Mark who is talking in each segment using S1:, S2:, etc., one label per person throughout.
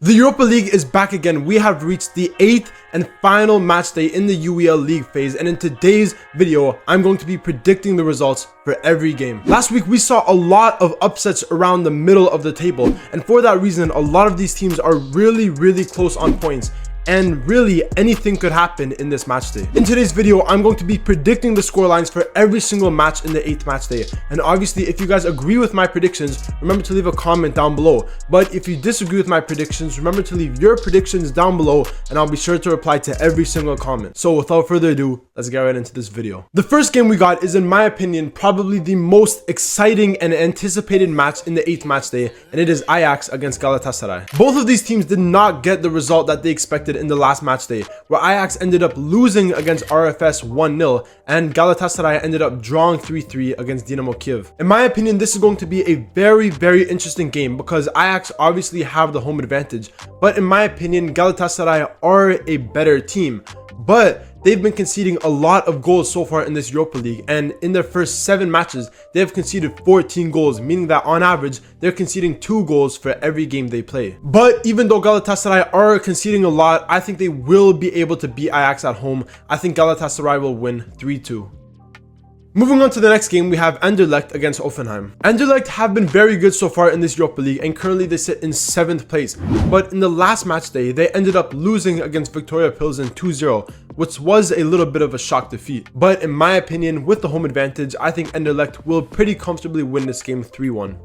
S1: The Europa League is back again. We have reached the 8th and final match day in the UEL League phase, and in today's video, I'm going to be predicting the results for every game. Last week, we saw a lot of upsets around the middle of the table, and for that reason, a lot of these teams are really close on points. And really, anything could happen in this match day. In today's video, I'm going to be predicting the scorelines for every single match in the 8th match day. And obviously, if you guys agree with my predictions, remember to leave a comment down below. But if you disagree with my predictions, remember to leave your predictions down below, and I'll be sure to reply to every single comment. So without further ado, let's get right into this video. The first game we got is, in my opinion, probably the most exciting and anticipated match in the 8th match day, and it is Ajax against Galatasaray. Both of these teams did not get the result that they expected in the last match day, where Ajax ended up losing against RFS 1-0 and Galatasaray ended up drawing 3-3 against Dinamo Kiev. In my opinion, this is going to be a very interesting game because Ajax obviously have the home advantage, but in my opinion, Galatasaray are a better team. But they've been conceding a lot of goals so far in this Europa League, and in their first 7 matches, they have conceded 14 goals, meaning that on average, they're conceding 2 goals for every game they play. But even though Galatasaray are conceding a lot, I think they will be able to beat Ajax at home. I think Galatasaray will win 3-2. Moving on to the next game, we have Anderlecht against Offenheim. Anderlecht have been very good so far in this Europa League, and currently they sit in 7th place. But in the last match day, they ended up losing against Victoria Pilsen 2-0, which was a little bit of a shock defeat. But in my opinion, with the home advantage, I think Anderlecht will pretty comfortably win this game 3-1.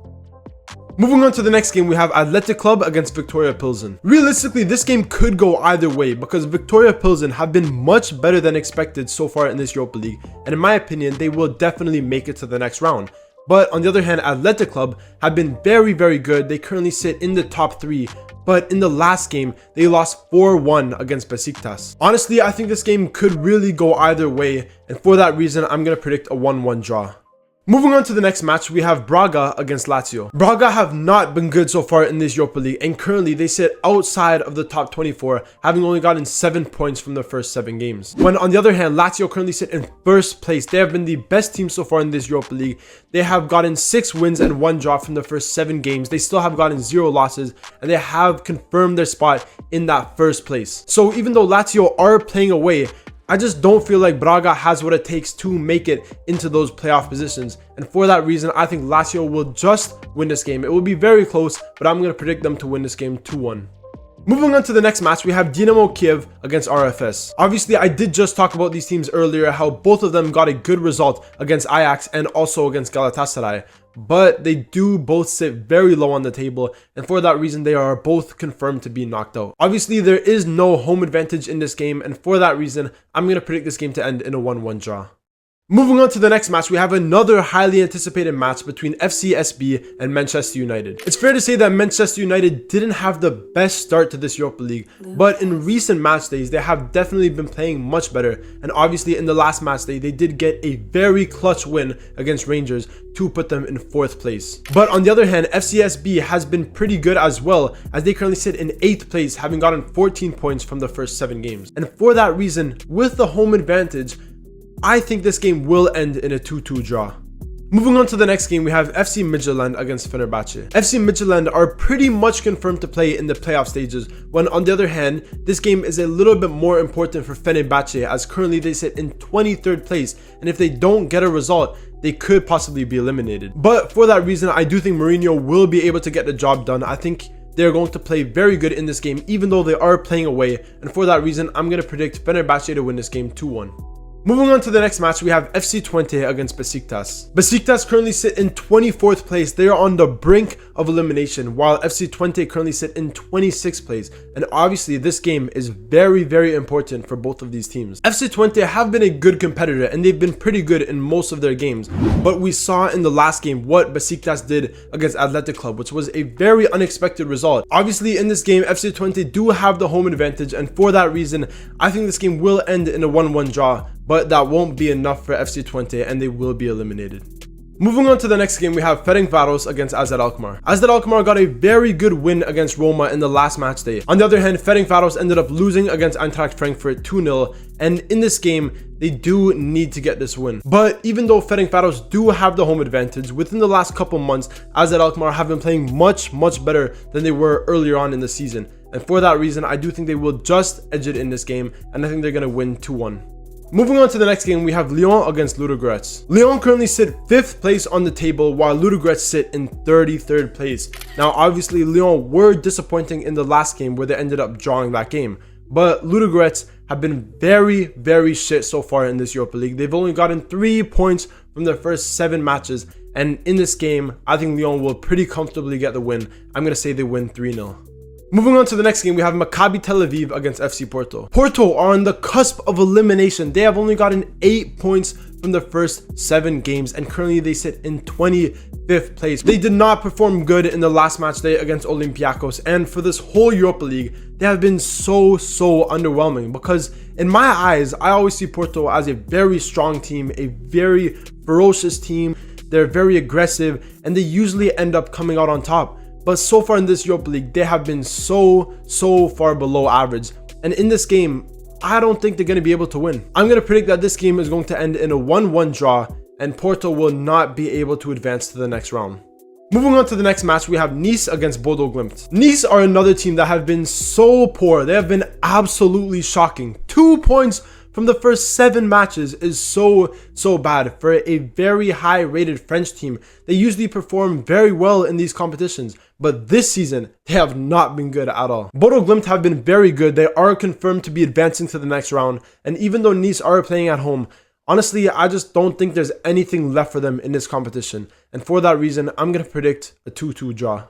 S1: Moving on to the next game, we have Athletic Club against Victoria Pilsen. Realistically, this game could go either way because Victoria Pilsen have been much better than expected so far in this Europa League, and in my opinion, they will definitely make it to the next round. But on the other hand, Athletic Club have been very good. They currently sit in the top 3, but in the last game, they lost 4-1 against Basixx. Honestly, I think this game could really go either way, and for that reason, I'm going to predict a 1-1 draw. Moving on to the next match, we have Braga against Lazio. Braga have not been good so far in this Europa League, and currently they sit outside of the top 24, having only gotten 7 points from the first 7 games. When on the other hand, Lazio currently sit in 1st place. They have been the best team so far in this Europa League. They have gotten 6 wins and 1 draw from the first 7 games. They still have gotten 0 losses, and they have confirmed their spot in that 1st place. So even though Lazio are playing away, I just don't feel like Braga has what it takes to make it into those playoff positions. And for that reason, I think Lazio will just win this game. It will be very close, but I'm going to predict them to win this game 2-1. Moving on to the next match, we have Dinamo Kiev against RFS. Obviously, I did just talk about these teams earlier, how both of them got a good result against Ajax and also against Galatasaray. But they do both sit very low on the table, and for that reason, they are both confirmed to be knocked out. Obviously, there is no home advantage in this game, and for that reason, I'm going to predict this game to end in a 1-1 draw. Moving on to the next match, we have another highly anticipated match between FCSB and Manchester United. It's fair to say that Manchester United didn't have the best start to this Europa League, but in recent match days, they have definitely been playing much better. And obviously in the last match day, they did get a very clutch win against Rangers to put them in 4th place. But on the other hand, FCSB has been pretty good as well, as they currently sit in 8th place, having gotten 14 points from the first 7 games. And for that reason, with the home advantage, I think this game will end in a 2-2 draw. Moving on to the next game, we have FC Midtjylland against Fenerbache. FC Midtjylland are pretty much confirmed to play in the playoff stages, when on the other hand, this game is a little bit more important for Fenerbahce, as currently they sit in 23rd place, and if they don't get a result, they could possibly be eliminated. But for that reason, I do think Mourinho will be able to get the job done. I think they're going to play very good in this game, even though they are playing away, and for that reason, I'm going to predict Fenerbahce to win this game 2-1. Moving on to the next match, we have FC Twente against Basixx. Basixx currently sit in 24th place. They are on the brink of elimination, while FC Twente currently sit in 26th place. And obviously, this game is very important for both of these teams. FC Twente have been a good competitor, and they've been pretty good in most of their games. But we saw in the last game what Basixx did against Athletic Club, which was a very unexpected result. Obviously, in this game, FC Twente do have the home advantage, and for that reason, I think this game will end in a 1-1 draw. But that won't be enough for FC Twente, and they will be eliminated. Moving on to the next game, we have Ferencváros against AZ Alkmaar. AZ Alkmaar got a very good win against Roma in the last match day. On the other hand, Ferencváros ended up losing against Eintracht Frankfurt 2-0, and in this game, they do need to get this win. But even though Ferencváros do have the home advantage, within the last couple months, AZ Alkmaar have been playing much better than they were earlier on in the season. And for that reason, I do think they will just edge it in this game, and I think they're going to win 2-1. Moving on to the next game, we have Lyon against Ludogorets. Lyon currently sit 5th place on the table, while Ludogorets sit in 33rd place. Now, obviously, Lyon were disappointing in the last game where they ended up drawing that game. But Ludogorets have been very, very shit so far in this Europa League. They've only gotten 3 points from their first 7 matches. And in this game, I think Lyon will pretty comfortably get the win. I'm going to say they win 3-0. Moving on to the next game, we have Maccabi Tel Aviv against FC Porto. Porto are on the cusp of elimination. They have only gotten 8 points from the first 7 games, and currently they sit in 25th place. They did not perform good in the last match day against Olympiacos, and for this whole Europa League, they have been so underwhelming, because in my eyes, I always see Porto as a very strong team, a very ferocious team. They're very aggressive, and they usually end up coming out on top. But so far in this Europa League, they have been so far below average. And in this game, I don't think they're going to be able to win. I'm going to predict that this game is going to end in a 1-1 draw, and Porto will not be able to advance to the next round. Moving on to the next match, we have Nice against Bodo Glimt. Nice are another team that have been so poor. They have been absolutely shocking. 2 points from the first 7 matches is so bad for a very high rated French team. They usually perform very well in these competitions, but this season they have not been good at all. Bodo Glimt have been very good. They are confirmed to be advancing to the next round, and even though Nice are playing at home, honestly, I just don't think there's anything left for them in this competition, and for that reason, I'm going to predict a 2-2 draw.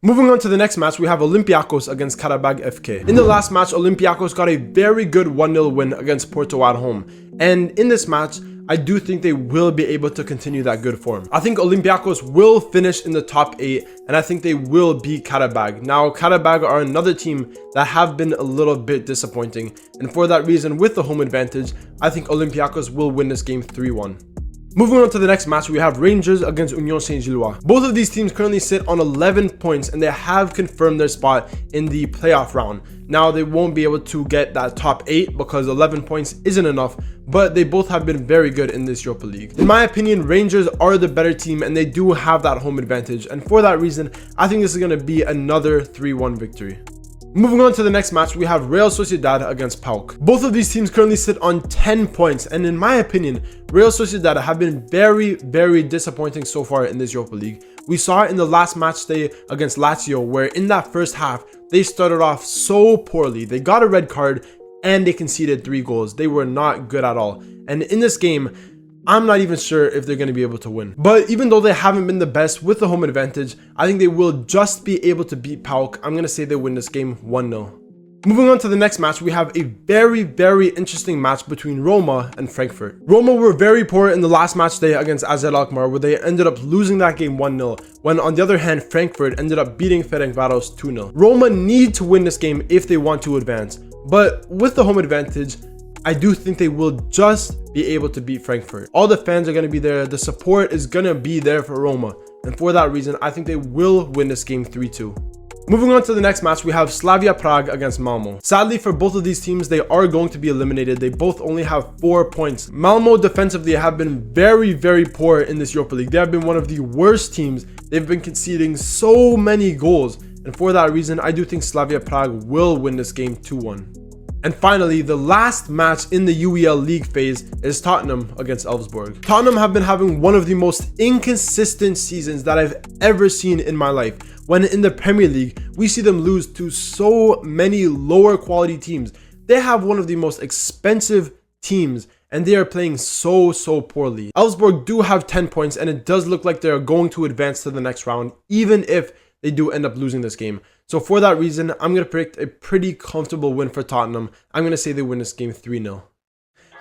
S1: Moving on to the next match, we have Olympiacos against Qarabağ FK. In the last match, Olympiacos got a very good 1-0 win against Porto at home. And in this match, I do think they will be able to continue that good form. I think Olympiacos will finish in the top 8, and I think they will beat Qarabağ. Now, Qarabağ are another team that have been a little bit disappointing. And for that reason, with the home advantage, I think Olympiacos will win this game 3-1. Moving on to the next match, we have Rangers against Union Saint-Gilloise. Both of these teams currently sit on 11 points, and they have confirmed their spot in the playoff round. Now, they won't be able to get that top 8 because 11 points isn't enough, but they both have been very good in this Europa League. In my opinion, Rangers are the better team, and they do have that home advantage. And for that reason, I think this is going to be another 3-1 victory. Moving on to the next match, we have Real Sociedad against PAOK. Both of these teams currently sit on 10 points, and in my opinion, Real Sociedad have been very disappointing so far in this Europa League. We saw it in the last match day against Lazio, where in that first half, they started off so poorly. They got a red card, and they conceded 3 goals. They were not good at all. And in this game, I'm not even sure if they're going to be able to win. But even though they haven't been the best with the home advantage, I think they will just be able to beat PAOK. I'm going to say they win this game 1-0. Moving on to the next match, we have a very interesting match between Roma and Frankfurt. Roma were very poor in the last match day against AZ Alkmaar, where they ended up losing that game 1-0, when on the other hand, Frankfurt ended up beating Fenerbache 2-0. Roma need to win this game if they want to advance, but with the home advantage, I do think they will just be able to beat Frankfurt. All the fans are going to be there. The support is going to be there for Roma. And for that reason, I think they will win this game 3-2. Moving on to the next match, we have Slavia Prague against Malmo. Sadly for both of these teams, they are going to be eliminated. They both only have 4 points. Malmo defensively have been very poor in this Europa League. They have been one of the worst teams. They've been conceding so many goals. And for that reason, I do think Slavia Prague will win this game 2-1. And finally, the last match in the UEL League phase is Tottenham against Elfsborg. Tottenham have been having one of the most inconsistent seasons that I've ever seen in my life. When in the Premier League, we see them lose to so many lower quality teams. They have one of the most expensive teams, and they are playing so poorly. Elfsborg do have 10 points, and it does look like they are going to advance to the next round, even if they do end up losing this game. So for that reason, I'm going to predict a pretty comfortable win for Tottenham. I'm going to say they win this game 3-0.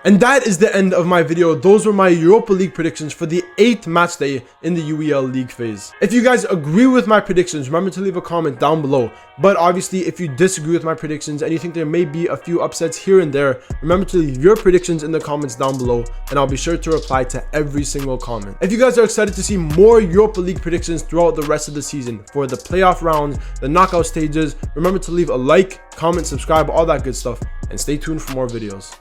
S1: And that is the end of my video. Those were my Europa League predictions for the 8th match day in the UEL League phase. If you guys agree with my predictions, remember to leave a comment down below. But obviously, if you disagree with my predictions and you think there may be a few upsets here and there, remember to leave your predictions in the comments down below, and I'll be sure to reply to every single comment. If you guys are excited to see more Europa League predictions throughout the rest of the season for the playoff rounds, the knockout stages, remember to leave a like, comment, subscribe, all that good stuff, and stay tuned for more videos.